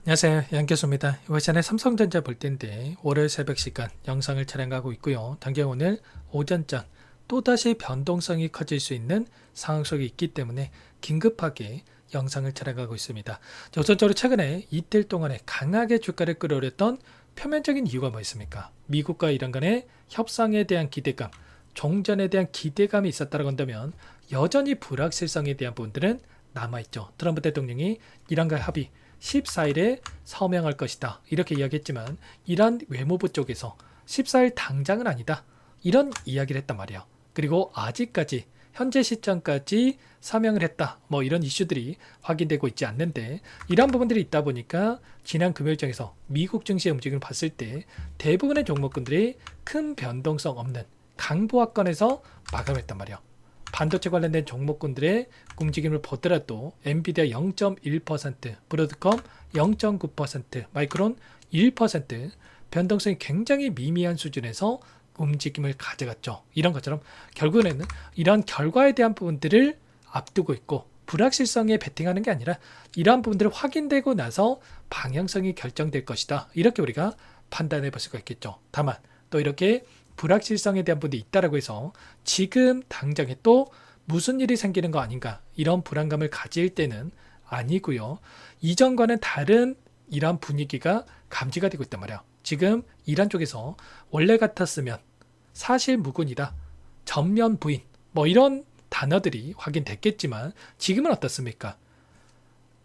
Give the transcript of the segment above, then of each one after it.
안녕하세요, 양교수입니다. 이번 시간에 삼성전자 볼 텐데 월요일 새벽 시간 영상을 촬영하고 있고요. 당장 오늘 오전장 또다시 변동성이 커질 수 있는 상황 속에 있기 때문에 긴급하게 영상을 촬영하고 있습니다. 우선적으로 최근에 이틀 동안에 강하게 주가를 끌어올렸던 표면적인 이유가 뭐였습니까? 미국과 이란 간의 협상에 대한 기대감, 종전에 대한 기대감이 있었다고 한다면 여전히 불확실성에 대한 부분들은 남아있죠. 트럼프 대통령이 이란과 합의 14일에 서명할 것이다 이렇게 이야기했지만 이란 외무부 쪽에서 14일 당장은 아니다 이런 이야기를 했단 말이에요. 그리고 아직까지 현재 시점까지 서명을 했다 뭐 이런 이슈들이 확인되고 있지 않는데 이런 부분들이 있다 보니까 지난 금요일장에서 미국 증시의 움직임을 봤을 때 대부분의 종목군들이 큰 변동성 없는 강보합권에서 마감했단 말이에요. 반도체 관련된 종목군들의 움직임을 보더라도 엔비디아 0.1%, 브로드컴 0.9%, 마이크론 1% 변동성이 굉장히 미미한 수준에서 움직임을 가져갔죠. 이런 것처럼 결국에는 이런 결과에 대한 부분들을 앞두고 있고 불확실성에 베팅하는 게 아니라 이러한 부분들을 확인되고 나서 방향성이 결정될 것이다. 이렇게 우리가 판단해 볼 수가 있겠죠. 다만 또 이렇게 불확실성에 대한 부분이 있다라고 해서 지금 당장에 또 무슨 일이 생기는 거 아닌가 이런 불안감을 가질 때는 아니고요. 이전과는 다른 이런 분위기가 감지가 되고 있단 말이야. 지금 이란 쪽에서 원래 같았으면 사실 무근이다, 전면 부인 뭐 이런 단어들이 확인됐겠지만 지금은 어떻습니까?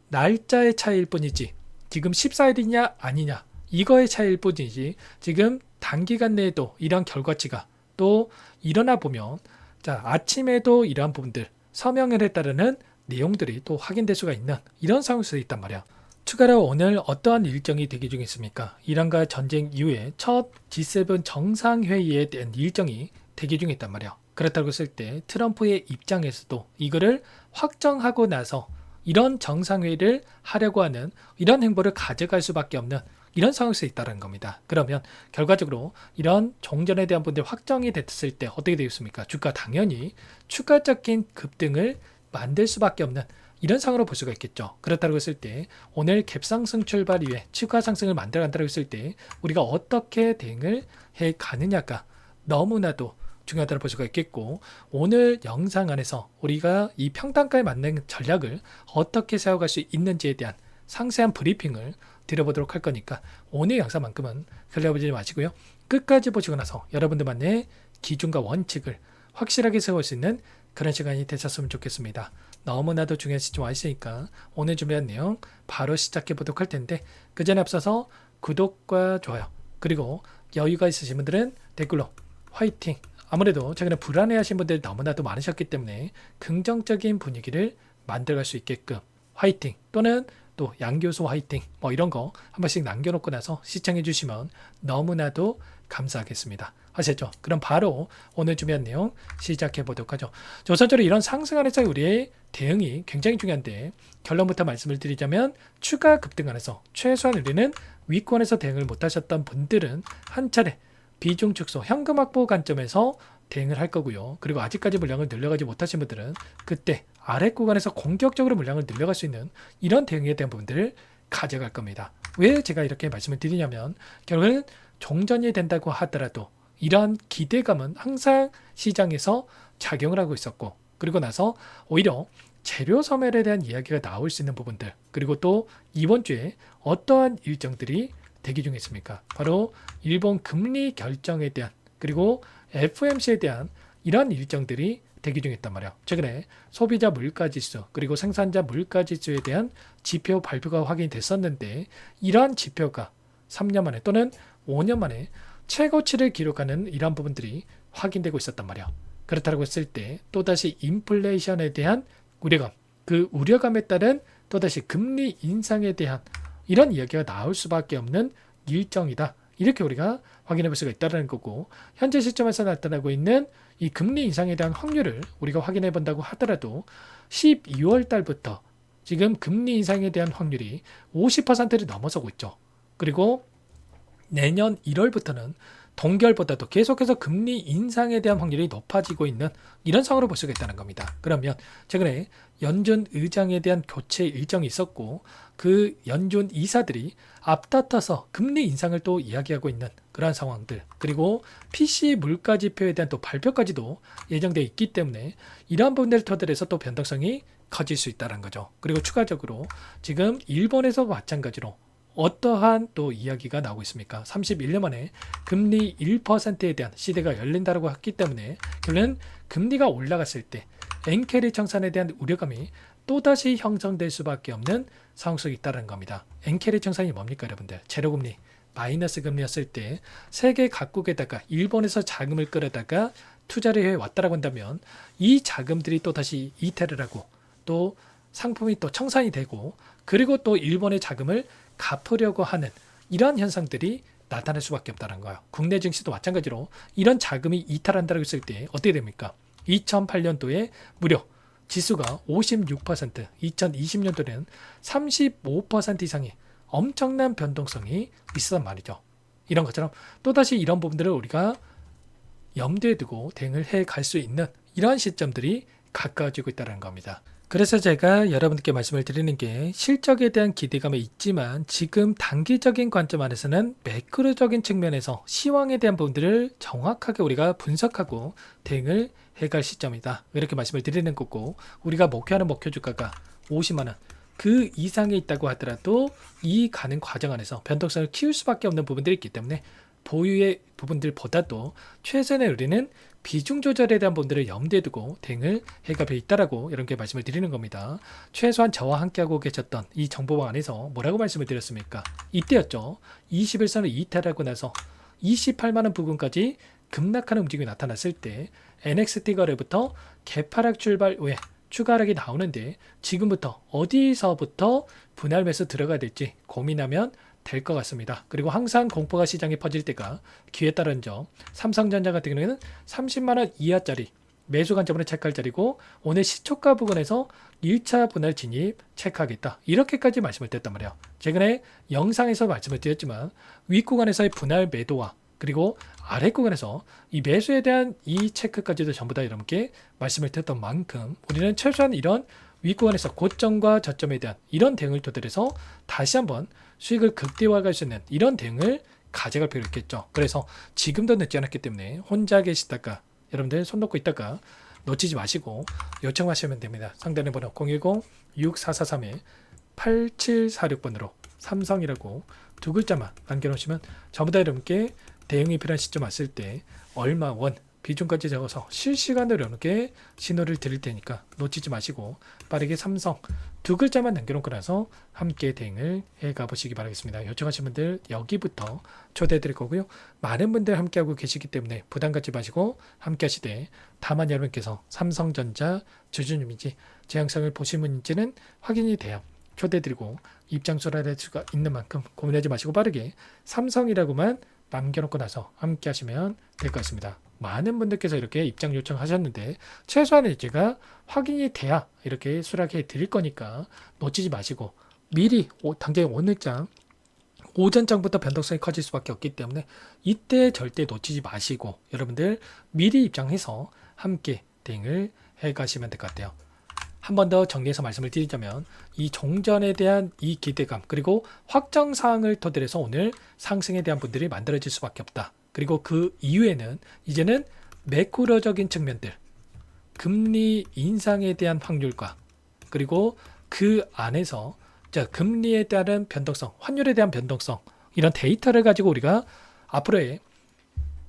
날짜의 차이일 뿐이지 지금 14일이냐 아니냐 이거의 차이일 뿐이지 지금 단기간 내에도 이러한 결과치가 또 일어나 보면 자 아침에도 이러한 부분들 서명을 했다는 내용들이 또 확인될 수가 있는 이런 상황에서 있단 말이야. 추가로 오늘 어떠한 일정이 대기 중에 있습니까? 이란과 전쟁 이후에 첫 G7 정상회의에 대한 일정이 대기 중에 있단 말이야. 그렇다고 했을 때 트럼프의 입장에서도 이거를 확정하고 나서 이런 정상회의를 하려고 하는 이런 행보를 가져갈 수밖에 없는 이런 상황에서 있다는 겁니다. 그러면 결과적으로 이런 종전에 대한 분들 확정이 됐을 때 어떻게 되겠습니까? 주가 당연히 추가적인 급등을 만들 수밖에 없는 이런 상황으로 볼 수가 있겠죠. 그렇다고 했을 때 오늘 갭상승 출발 이후에 추가 상승을 만들어간다고 했을 때 우리가 어떻게 대응을 해 가느냐가 너무나도 중요하다고 볼 수가 있겠고 오늘 영상 안에서 우리가 이 평단가에 맞는 전략을 어떻게 세워갈 수 있는지에 대한 상세한 브리핑을 드려보도록 할 거니까 오늘 영상만큼은 흘려보지 마시고요. 끝까지 보시고 나서 여러분들만의 기준과 원칙을 확실하게 세울 수 있는 그런 시간이 되셨으면 좋겠습니다. 너무나도 중요한 시점 와 있으니까 오늘 준비한 내용 바로 시작해 보도록 할 텐데 그 전에 앞서서 구독과 좋아요 그리고 여유가 있으신 분들은 댓글로 화이팅. 아무래도 최근에 불안해하신 분들이 너무나도 많으셨기 때문에 긍정적인 분위기를 만들어갈 수 있게끔 화이팅 또는 또 양교수 화이팅 뭐 이런 거 한 번씩 남겨놓고 나서 시청해 주시면 너무나도 감사하겠습니다. 아셨죠? 그럼 바로 오늘 준비한 내용 시작해 보도록 하죠. 우선적으로 이런 상승 안에서 우리의 대응이 굉장히 중요한데 결론부터 말씀을 드리자면 추가 급등 안에서 최소한 우리는 위권에서 대응을 못하셨던 분들은 한 차례 비중 축소 현금 확보 관점에서 대응을 할 거고요. 그리고 아직까지 물량을 늘려가지 못하신 분들은 그때 아래 구간에서 공격적으로 물량을 늘려갈 수 있는 이런 대응에 대한 부분들을 가져갈 겁니다. 왜 제가 이렇게 말씀을 드리냐면 결국은 종전이 된다고 하더라도 이러한 기대감은 항상 시장에서 작용을 하고 있었고 그리고 나서 오히려 재료 소멸에 대한 이야기가 나올 수 있는 부분들 그리고 또 이번 주에 어떠한 일정들이 대기 중에 있습니까? 바로 일본 금리 결정에 대한 그리고 FOMC에 대한 이런 일정들이 대기 중에 있단 말이에요. 최근에 소비자 물가지수 그리고 생산자 물가지수에 대한 지표 발표가 확인이 됐었는데 이러한 지표가 3년 만에 또는 5년 만에 최고치를 기록하는 이러한 부분들이 확인되고 있었단 말이에요. 그렇다고 했을 때 또다시 인플레이션에 대한 우려감 그 우려감에 따른 또다시 금리 인상에 대한 이런 이야기가 나올 수밖에 없는 일정이다. 이렇게 우리가 확인해 볼 수가 있다는 거고 현재 시점에서 나타나고 있는 이 금리 인상에 대한 확률을 우리가 확인해 본다고 하더라도 12월 달부터 지금 금리 인상에 대한 확률이 50%를 넘어서고 있죠. 그리고 내년 1월부터는 동결보다도 계속해서 금리 인상에 대한 확률이 높아지고 있는 이런 상황으로 볼 수가 있다는 겁니다. 그러면 최근에 연준 의장에 대한 교체 일정이 있었고 그 연준 이사들이 앞다퉈서 금리 인상을 또 이야기하고 있는 그러한 상황들, 그리고 PC 물가 지표에 대한 또 발표까지도 예정되어 있기 때문에 이러한 부분들을 토대로 해서 또 변동성이 커질 수 있다는 거죠. 그리고 추가적으로 지금 일본에서 마찬가지로 어떠한 또 이야기가 나오고 있습니까? 31년 만에 금리 1%에 대한 시대가 열린다고 했기 때문에 결국은 금리가 올라갔을 때 엔캐리 청산에 대한 우려감이 또다시 형성될 수밖에 없는 상황 속에 있다는 겁니다. 엔캐리 청산이 뭡니까 여러분들? 제로금리, 마이너스 금리였을 때 세계 각국에다가 일본에서 자금을 끌어다가 투자를 해왔다라고 한다면 이 자금들이 또다시 이탈을 하고 또 상품이 또 청산이 되고 그리고 또 일본의 자금을 갚으려고 하는 이러한 현상들이 나타날 수밖에 없다는 거예요. 국내 증시도 마찬가지로 이런 자금이 이탈한다고 했을 때 어떻게 됩니까? 2008년도에 무려 지수가 56%, 2020년도에는 35% 이상의 엄청난 변동성이 있었단 말이죠. 이런 것처럼 또다시 이런 부분들을 우리가 염두에 두고 대응을 해 갈 수 있는 이러한 시점들이 가까워지고 있다는 겁니다. 그래서 제가 여러분께 말씀을 드리는 게 실적에 대한 기대감이 있지만 지금 단기적인 관점 안에서는 매크로적인 측면에서 시황에 대한 부분들을 정확하게 우리가 분석하고 대응을 해갈 시점이다. 이렇게 말씀을 드리는 거고, 우리가 목표하는 목표 주가가 50만 원 그 이상에 있다고 하더라도 이 가는 과정 안에서 변동성을 키울 수밖에 없는 부분들이 있기 때문에 보유의 부분들보다도 최선의 우리는 비중 조절에 대한 부분들을 염두에 두고 대응을 해가 있다라고 이렇게 말씀을 드리는 겁니다. 최소한 저와 함께하고 계셨던 이 정보방 안에서 뭐라고 말씀을 드렸습니까? 이때였죠. 21선을 이탈하고 나서 28만원 부근까지 급락하는 움직임이 나타났을 때 NXT 거래부터 개파락 출발 후에 추가 하락이 나오는데 지금부터 어디서부터 분할 매수 들어가야 될지 고민하면 될 것 같습니다. 그리고 항상 공포가 시장에 퍼질 때가 기회에 따른 점, 삼성전자 같은 경우에는 30만원 이하짜리 매수 관점으로 체크할 자리고 오늘 시초가 부근에서 1차 분할 진입 체크하겠다. 이렇게까지 말씀을 드렸단 말이에요. 최근에 영상에서 말씀을 드렸지만 윗구간에서의 분할 매도와 그리고 아래 구간에서 이 매수에 대한 이 체크까지도 전부 다 여러분께 말씀을 드렸던 만큼 우리는 최소한 이런 윗구간에서 고점과 저점에 대한 이런 대응을 토대로 해서 다시 한번 수익을 극대화할 수 있는 이런 대응을 가져갈 필요가 있겠죠. 그래서 지금도 늦지 않았기 때문에 혼자 계시다가 여러분들 손 놓고 있다가 놓치지 마시고 요청하시면 됩니다. 상단의 번호 010-6443-8746번으로 삼성이라고 두 글자만 남겨놓으시면 전부 다 여러분께 대응이 필요한 시점 왔을 때 얼마 원 비중까지 적어서 실시간으로 이렇게 신호를 드릴 테니까 놓치지 마시고 빠르게 삼성 두 글자만 남겨놓고 나서 함께 대응을 해가 보시기 바라겠습니다. 요청하신 분들 여기부터 초대해 드릴 거고요. 많은 분들 함께하고 계시기 때문에 부담 갖지 마시고 함께 하시되 다만 여러분께서 삼성전자 주주님인지 제 영상을 보신 분인지는 확인이 돼야 초대해 드리고 입장소를 할 수가 있는 만큼 고민하지 마시고 빠르게 삼성이라고만 남겨놓고 나서 함께 하시면 될 것 같습니다. 많은 분들께서 이렇게 입장 요청하셨는데 최소한의 제가 확인이 돼야 이렇게 수락해 드릴 거니까 놓치지 마시고 미리 당장 오늘장 오전장부터 변동성이 커질 수밖에 없기 때문에 이때 절대 놓치지 마시고 여러분들 미리 입장해서 함께 대응을 해 가시면 될 것 같아요. 한 번 더 정리해서 말씀을 드리자면 이 종전에 대한 이 기대감 그리고 확정사항을 토대로 해서 오늘 상승에 대한 분들이 만들어질 수밖에 없다. 그리고 그 이후에는 이제는 매크로적인 측면들 금리 인상에 대한 확률과 그리고 그 안에서 금리에 따른 변동성, 환율에 대한 변동성 이런 데이터를 가지고 우리가 앞으로의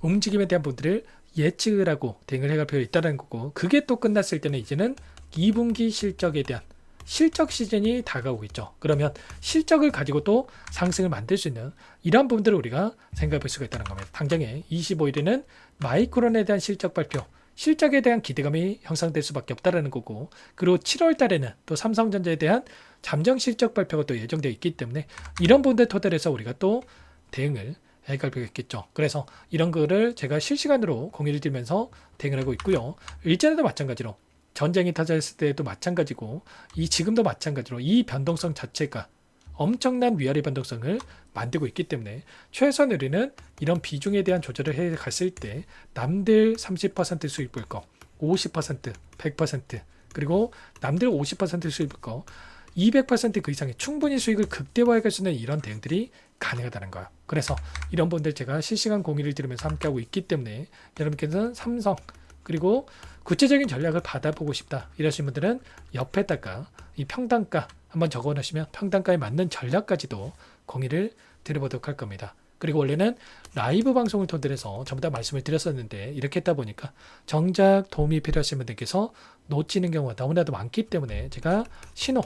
움직임에 대한 분들을 예측을 하고 대응을 해갈 필요가 있다는 거고 그게 또 끝났을 때는 이제는 2분기 실적에 대한 실적 시즌이 다가오고 있죠. 그러면 실적을 가지고 또 상승을 만들 수 있는 이러한 부분들을 우리가 생각해 볼 수가 있다는 겁니다. 당장에 25일에는 마이크론에 대한 실적 발표, 실적에 대한 기대감이 형성될 수밖에 없다는 거고 그리고 7월 달에는 또 삼성전자에 대한 잠정 실적 발표가 또 예정되어 있기 때문에 이런 부분들 토대로 해서 우리가 또 대응을 해갈 필요가 있겠죠. 그래서 이런 거를 제가 실시간으로 공유를 드리면서 대응을 하고 있고요. 일전에도 마찬가지로 전쟁이 터졌을 때도 마찬가지고 지금도 마찬가지로 이 변동성 자체가 엄청난 위아래 변동성을 만들고 있기 때문에 최소한 우리는 이런 비중에 대한 조절을 해 갔을 때 남들 30% 수익 볼 거, 50%, 100%, 그리고 남들 50% 수익 볼 거, 200%그 이상의 충분히 수익을 극대화해 갈 수 있는 이런 대응들이 가능하다는 거예요. 그래서 이런 분들 제가 실시간 공유를 들으면서 함께하고 있기 때문에 여러분께서는 삼성 그리고 구체적인 전략을 받아보고 싶다 이러신 분들은 옆에다가 이 평단가 한번 적어 놓으시면 평단가에 맞는 전략까지도 공유를 드려보도록 할 겁니다. 그리고 원래는 라이브 방송을 통해서 전부 다 말씀을 드렸었는데 이렇게 했다 보니까 정작 도움이 필요하신 분들께서 놓치는 경우가 너무나도 많기 때문에 제가 신호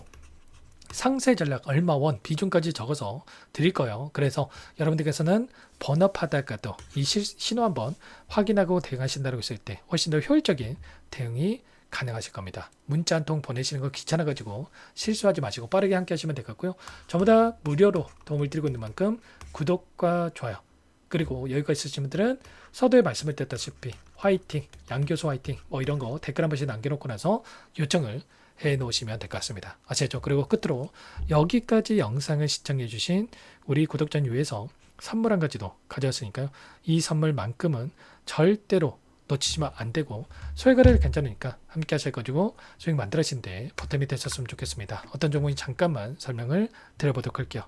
상세 전략 얼마 원 비중까지 적어서 드릴 거예요. 그래서 여러분들께서는 번업하다가도 이 신호 한번 확인하고 대응하신다고 했을 때 훨씬 더 효율적인 대응이 가능하실 겁니다. 문자 한 통 보내시는 거 귀찮아가지고 실수하지 마시고 빠르게 함께 하시면 되겠고요. 전부 다 무료로 도움을 드리고 있는 만큼 구독과 좋아요 그리고 여기까지 있으신 분들은 서두에 말씀을 드렸다시피 화이팅, 양교수 화이팅 뭐 이런 거 댓글 한 번씩 남겨놓고 나서 요청을 해 놓으시면 될 것 같습니다. 아시겠죠? 그리고 끝으로 여기까지 영상을 시청해 주신 우리 구독자님 위해서 선물 한 가지도 가져왔으니까요. 이 선물만큼은 절대로 놓치시면 안 되고 소액거래를 괜찮으니까 함께 하실 거고 수익 만들어진데 보탬이 되셨으면 좋겠습니다. 어떤 종목인지 잠깐만 설명을 드려보도록 할게요.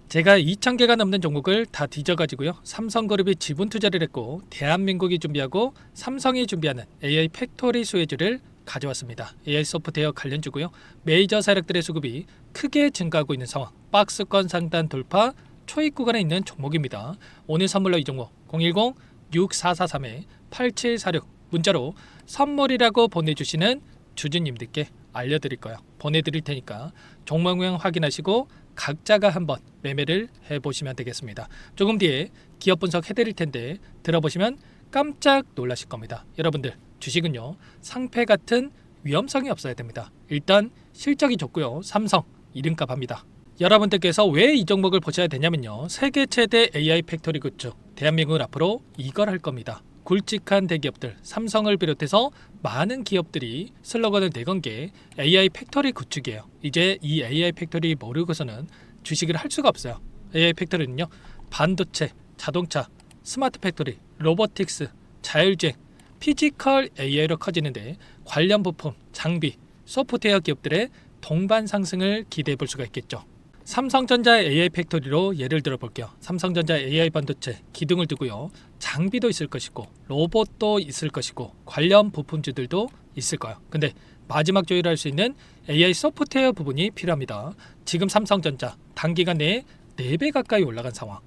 제가 2,000개가 넘는 종목을 다 뒤져가지고요. 삼성그룹이 지분 투자를 했고 대한민국이 준비하고 삼성이 준비하는 AI 팩토리 수혜주를 가져왔습니다. AI 소프트웨어 관련주고요. 메이저 세력들의 수급이 크게 증가하고 있는 상황. 박스권 상단 돌파 초입 구간에 있는 종목입니다. 오늘 선물로 이 종목 010-6443-8746 문자로 선물이라고 보내주시는 주주님들께 알려드릴 거예요. 보내드릴 테니까 종목명 확인하시고 각자가 한번 매매를 해보시면 되겠습니다. 조금 뒤에 기업 분석 해드릴 텐데 들어보시면 깜짝 놀라실 겁니다. 여러분들 주식은요 상패 같은 위험성이 없어야 됩니다. 일단 실적이 좋고요. 삼성 이름값 합니다. 여러분들께서 왜 이 종목을 보셔야 되냐면요. 세계 최대 AI 팩토리 굿즈 대한민국은 앞으로 이걸 할 겁니다. 굵직한 대기업들 삼성을 비롯해서 많은 기업들이 슬로건을 내건 게 AI 팩토리 구축이에요. 이제 이 AI 팩토리 모르고서는 주식을 할 수가 없어요. AI 팩토리는요 반도체, 자동차, 스마트 팩토리, 로보틱스, 자율주행, 피지컬 AI로 커지는데 관련 부품, 장비, 소프트웨어 기업들의 동반 상승을 기대해 볼 수가 있겠죠. 삼성전자 AI 팩토리로 예를 들어 볼게요. 삼성전자 AI 반도체 기둥을 두고요. 장비도 있을 것이고 로봇도 있을 것이고 관련 부품주들도 있을 거예요. 근데 마지막 조율을 할 수 있는 AI 소프트웨어 부분이 필요합니다. 지금 삼성전자 단기간 내에 4배 가까이 올라간 상황.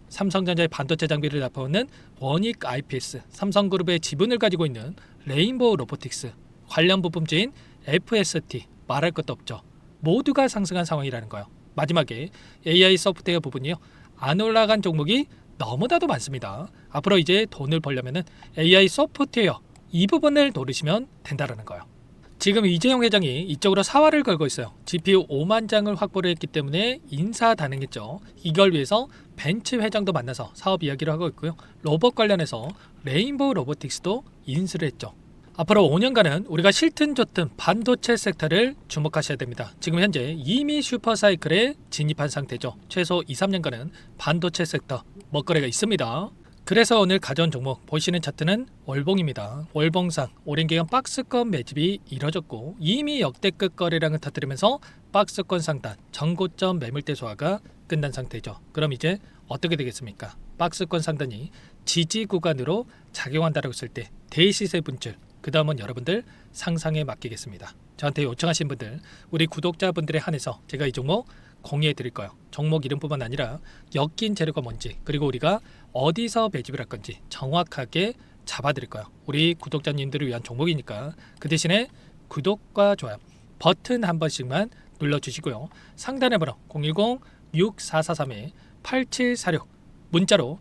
삼성전자의 반도체 장비를 납품하는 원익 IPS, 삼성그룹의 지분을 가지고 있는 레인보우 로보틱스, 관련 부품주인 FST 말할 것도 없죠. 모두가 상승한 상황이라는 거예요. 마지막에 AI 소프트웨어 부분이요. 안 올라간 종목이 너무나도 많습니다. 앞으로 이제 돈을 벌려면 AI 소프트웨어 이 부분을 노리시면 된다는 거예요. 지금 이재용 회장이 이쪽으로 사활을 걸고 있어요. GPU 5만 장을 확보를 했기 때문에 인사단행했죠. 이걸 위해서 벤츠 회장도 만나서 사업 이야기를 하고 있고요. 로봇 관련해서 레인보우 로보틱스도 인수를 했죠. 앞으로 5년간은 우리가 싫든 좋든 반도체 섹터를 주목하셔야 됩니다. 지금 현재 이미 슈퍼사이클에 진입한 상태죠. 최소 2, 3년간은 반도체 섹터 먹거리가 있습니다. 그래서 오늘 가져온 종목 보시는 차트는 월봉입니다. 월봉상 오랜 기간 박스권 매집이 이뤄졌고 이미 역대급 거래량을 터뜨리면서 박스권 상단 전고점 매물대 소화가 끝난 상태죠. 그럼 이제 어떻게 되겠습니까? 박스권 상단이 지지 구간으로 작용한다고 했을 때 대시세 분출 그 다음은 여러분들 상상에 맡기겠습니다. 저한테 요청하신 분들 우리 구독자분들에 한해서 제가 이 종목 공유해 드릴 거예요. 종목 이름뿐만 아니라 엮인 재료가 뭔지 그리고 우리가 어디서 매집을 할 건지 정확하게 잡아 드릴 거예요. 우리 구독자님들을 위한 종목이니까 그 대신에 구독과 좋아요 버튼 한 번씩만 눌러주시고요. 상단의 번호 010-6443-8746 문자로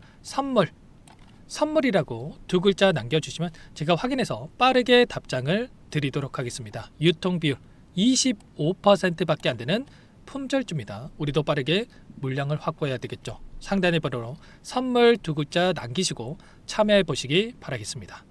선물이라고 두 글자 남겨주시면 제가 확인해서 빠르게 답장을 드리도록 하겠습니다. 유통비율 25%밖에 안 되는 품절주입니다. 우리도 빠르게 물량을 확보해야 되겠죠. 상단의 번호로 선물 두 글자 남기시고 참여해 보시기 바라겠습니다.